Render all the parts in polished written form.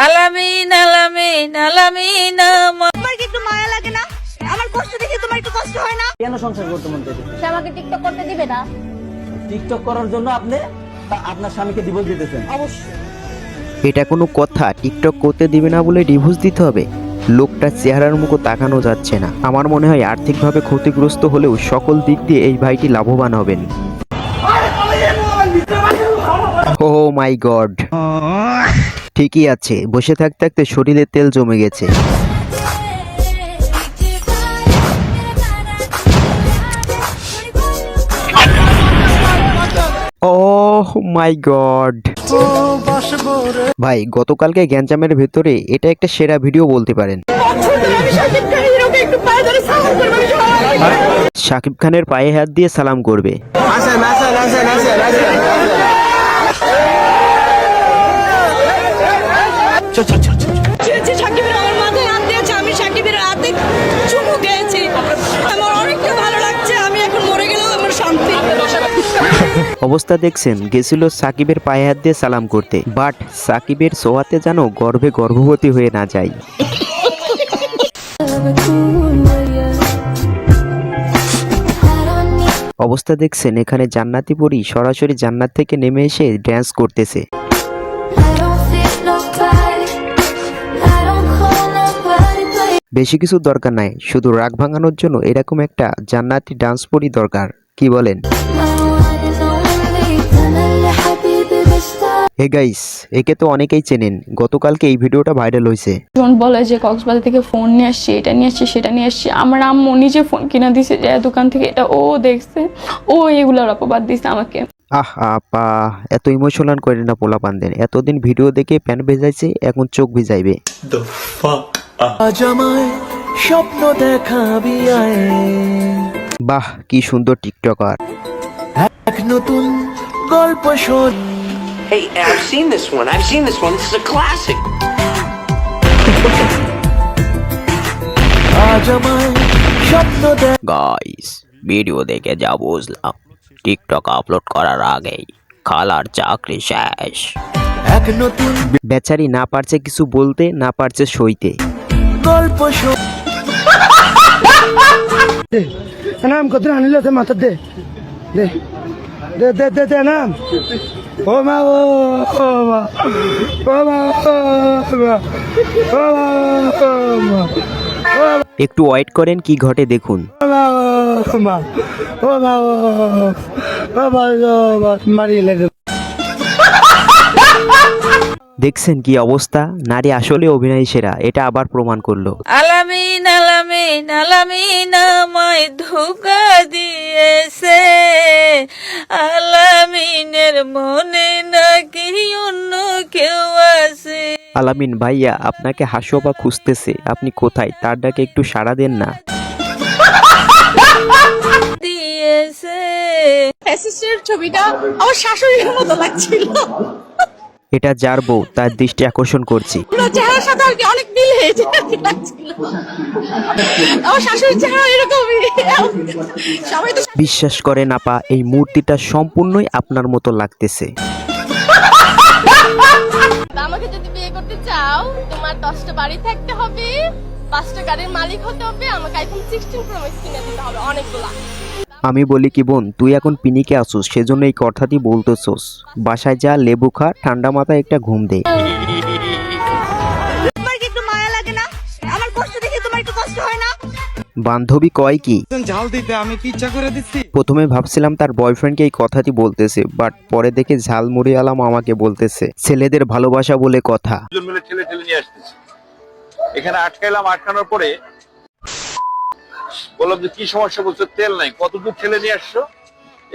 আলামিন আলামিন আলামিন তোমার কি একটু মায়া লাগে না? আমার কষ্ট দেখে তোমার একটু কষ্ট হয় না? কেন সংসার করতে মন চাইছে? সে আমাকে টিকটক করতে দিবে না? টিকটক করার জন্য আপনি আপনার স্বামীকে ডিভোর্স দিতেছেন? অবশ্যই। এটা কোনো কথা? টিকটক করতে দিবে না বলে ডিভোর্স দিতে হবে? লোকটার চেহারার মুখও তাকানো যাচ্ছে না। আমার মনে হয় আর্থিকভাবে ক্ষতিগ্রস্ত হলেও সকল দিক দিয়ে এই ভাইটি লাভবান হবেন। ও মাই গড, ঠিকই আছে, বসে থাকতে থাকতে শরীরে তেল জমে গেছে। ওহ মাই গড, ভাই গতকালকে গ্যাঞ্জামের ভেতরে এটা একটা সেরা ভিডিও বলতে পারেন। শাকিব খানের পায়ে হাত দিয়ে সালাম করবে। অবস্থা দেখছেন, গেছিল সাকিবের পায়ে হাত দিয়ে সালাম করতে, বাট সাকিবের সোয়াতে যেন গর্ভে গর্ভবতী হয়ে না যায়। অবস্থা দেখছেন, এখানে জান্নাতি পরী সরাসরি জান্নাত থেকে নেমে এসে ড্যান্স করতেছে। বেশি কিছু দরকার নাই, শুধু রাগ ভাঙানোর জন্য এরকম একটা জান্নাতি ডান্স পরী দরকার, কি বলেন? হে গাইস, একে তো অনেকেই চেনেন, গতকালকে এই ভিডিওটা ভাইরাল হয়েছে। যখন বলে যে কক্সবাজার থেকে ফোন নিয়ে আসছি, এটা নিয়ে আসছি, সেটা নিয়ে আসছি, আমার আম্মু নিজে ফোন কিনা দিছে যে দোকান থেকে, এটা ও দেখছে, ও এগুলোর অপবাদ দিছে আমাকে। আহ আপা, এত ইমোশনাল করে না পোলাপানদের। এতদিন ভিডিও দেখে প্যান ভেজাইছে, এখন চোখ ভিজাইবে। স্বপ্ন দেখাবি বাহ, কি সুন্দর টিকটকার। এক নতুন গল্প শোন। Hey, I've seen this one. This is a classic. আজ আমায় স্বপ্ন গাইস, ভিডিও দেখে যা বুঝলাম, টিকটক আপলোড করার আগেই খালার চাকরি শেষ। এক নতুন বেচারি না পারছে কিছু বলতে, না পারছে সইতে। গল্প শোন। নাম কত আনিল মাথা দে দে দে দে দে দে নাম। ও মা ও মা ও মা ও মা। একটু ওয়েট করেন, কি ঘটে দেখুন। দেখছেন কি অবস্থা? নারী আসলে অভিনয় সেরা, এটা আবার প্রমাণ করলো। আলামিন আলামিন আলামিন আমায় ধোঁকা দিয়েছে, আলামিনের মনে নাকি অন্য কেউ আছে। আলামিন ভাইয়া আপনাকে হাসিবা খুঁজতেছে, আপনি কোথায়? তার ডাকে একটু সাড়া দেন না। দিয়েছে ফ্যাসিস্টের ছবিটা আমার শাশুড়ির মতো লাগছিল। এটা যার বউ, তার দৃষ্টি আকর্ষণ করছি। চেহারার সাথে আর কি অনেক মিল হয়েছে লাগছিল। আমার শাশুড়ির চেহারা এরকমই। সবাই তো বিশ্বাস করেন আপা, এই মূর্তিটা সম্পূর্ণই আপনার মতো লাগতেছে। আমাকে যদি বিয়ে করতে চাও, তোমার 10টা বাড়ি থাকতে হবে, 5টা গাড়ির মালিক হতে হবে, আমাকে আইফোন 16 প্রো ম্যাক্স কিনে দিতে হবে, অনেকগুলা। আমি বলি কি বোন, তুই এখন পিনিকে আসুস, সেজন্য এই কথাটি বলতেছোস। বাসায় যা, লেবু খা, ঠান্ডা মাথায় একটা ঘুম দে। তোমার কি একটু মায়া লাগে না? আমার কষ্ট দেখে তোমার একটু কষ্ট হয় না? বান্ধবী কয় কি? ঝাল দিতে আমি কি ইচ্ছা করে দিচ্ছি? প্রথমে ভাবছিলাম তার বয়ফ্রেন্ডকে এই কথাটি বলতেছে, বাট পরে দেখে ঝালমুড়ি আলাম আমাকে বলতেছে। ছেলেদের ভালোবাসা বলে কথা। মিলে ঠেলে নিয়ে আসতেছি, এখানে আটকাইলাম। আটকানোর পরে বললাম যে কি সমস্যা, বলছে তেল নাই। কতদূর ঠেলে নিয়ে আসছো?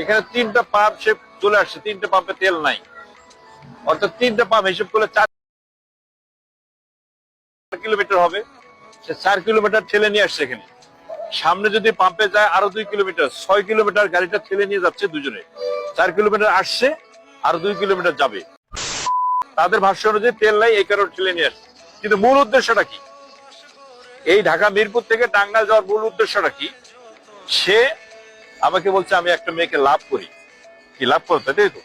এখানে 3টা পাম্প সে চলে আসছে, 3টে পাম্পে তেল নাই, অর্থাৎ 3টা পাম্প হিসেব করলে 4 কিলোমিটার হবে। সে 4 কিলোমিটার ঠেলে নিয়ে আসছে। এখানে সামনে যদি পাম্পে যায় আরো 2 কিলোমিটার, 6 কিলোমিটার গাড়িটা ঠেলে নিয়ে যাচ্ছে দুজনে। 4 কিলোমিটার আসছে, আর 2 কিলোমিটার যাবে। তাদের ভাষ্য অনুযায়ী তেল নাই, এই কারণে ঠেলে নিয়ে আসছে। কিন্তু মূল উদ্দেশ্যটা কি? এই ঢাকা মিরপুর থেকে টাঙ্গাইল যাওয়ার মূল উদ্দেশ্যটা কি? সে আমাকে বলছে আমি একটা মেয়েকে লাভ করি। কি লাভ করতে, তাই তো?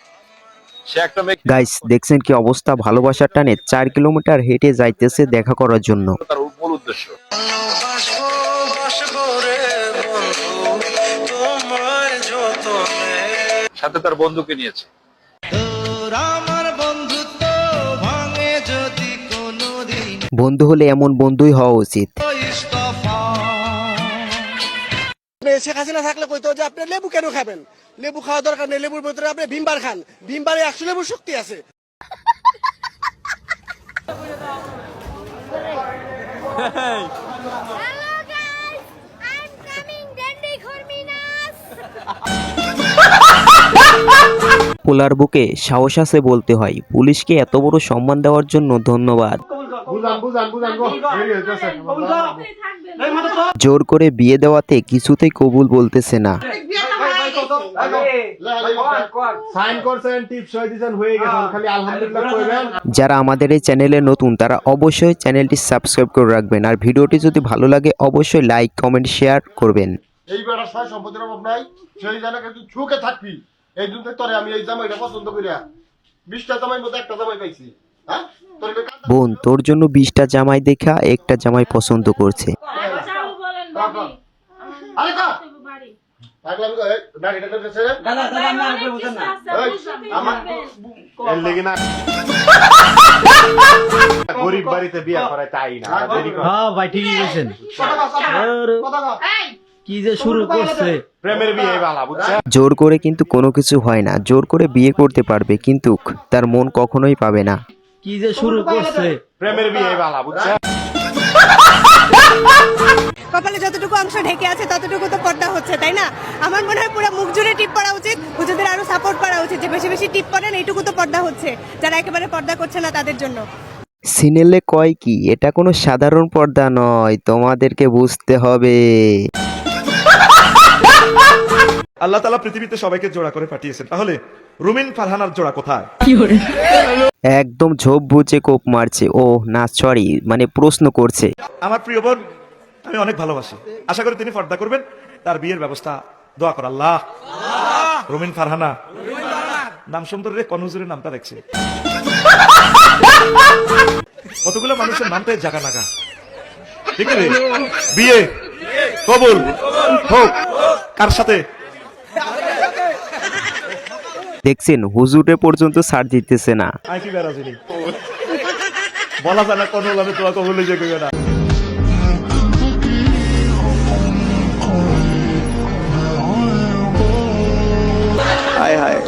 সে একটা মেয়ে গাইস দেখছেন কি অবস্থা, ভালোবাসার টানে 4 কিলোমিটার হেঁটে যাইতেছে দেখা করার জন্য। তার মূল উদ্দেশ্য। সাথে তার বন্ধুকে নিয়েছে। বন্ধু হলে এমন বন্ধুই হওয়া উচিত। শেখ হাসিনা থাকলে কইতো যে আপনি লেবু কেন খাবেন, লেবু খাওয়া দরকার নেই, লেবুর ভিতরে আপনি ভিমবার খান, ভিমবারে 100 লেবুর শক্তি আছে। পোলার বুকে সাহস আছে বলতে হয়। পুলিশকে এত বড় সম্মান দেওয়ার জন্য ধন্যবাদ। জোর করে বিয়ে দেওয়াতে কিছুতেই কবুল বলতেছে না। যারা আমাদের এই চ্যানেলে নতুন তারা অবশ্যই চ্যানেলটি সাবস্ক্রাইব করে রাখবেন, আর ভিডিওটি যদি ভালো লাগে অবশ্যই লাইক কমেন্ট শেয়ার করবেন। এই বেড়ার ছয় সম্পত্তির অভাব নাই, সেই জায়গা কিন্তু সুখে থাকবি। এই দুটো তোরে আমি এই জামাইটা পছন্দ করিয়া 20টা জামাই মধ্যে একটা জামাই পাইছি। হ্যাঁ তোর বোন তোর জন্য 20টা জামাই দেখা একটা জামাই পছন্দ করছে। আরে কা পাগলামি করে দাড়িটা করতেছে দাদা দাদা আমি আর বুঝেন না। আমার এর লাগি না গরিব বাড়িতে বিয়া করায় তাই না। হ্যাঁ ভাই ঠিকই বলেছেন। কি যে শুরু করছে প্রেমের বিয়ে বালা বুঝছে। জোর করে কিন্তু কোনো কিছু হয় না। জোর করে বিয়ে করতে পারবে কিন্তু তার মন কখনোই পাবে না। কি যে শুরু করছে প্রেমের বিয়ে বালা বুঝছে। কপালে যতটুকু অংশ ঢেকে আছে ততটুকু তো পর্দা হচ্ছে, তাই না? আমার মনে হয় পুরো মুখ জুড়ে টিপ পড়া উচিত, হুজুরদের আরো সাপোর্ট করা উচিত যে বেশি বেশি টিপ পড়েন, এইটুকু তো পর্দা হচ্ছে। যারা একেবারে পর্দা করছে না তাদের জন্য সিনেলে কয় কি এটা কোনো সাধারণ পর্দা নয়, তোমাদেরকে বুঝতে হবে। আল্লাহ তাআলা পৃথিবীতে সবাইকে জোড়া করে পাঠিয়েছেন, তাহলে রুমিন ফারহানার জোড়া কোথায়? একদম ঝোপ বুঝে কোপ মারছে। ও না সরি মানে প্রশ্ন করছে। আমার প্রিয় বোন আমি অনেক ভালোবাসি, আশা করি তিনি পর্দা করবেন, তার বিয়ের ব্যবস্থা দোয়া কর আল্লাহ। রুমিন ফারহানা নাম সুন্দর রে, কোন হুজুরের নামটা দেখছে? কতগুলো মানুষের নামটা জাগা নাগা, ঠিক রে? বিয়ে কবুল হোক কার সাথে? দেখছেন হুজুরে পর্যন্ত ছাড় দিতেছে না। আই কি বেরাজিনি বলা যায় না কোন লাভে তোরা কবুল হয়ে যাবে না। হায় হায়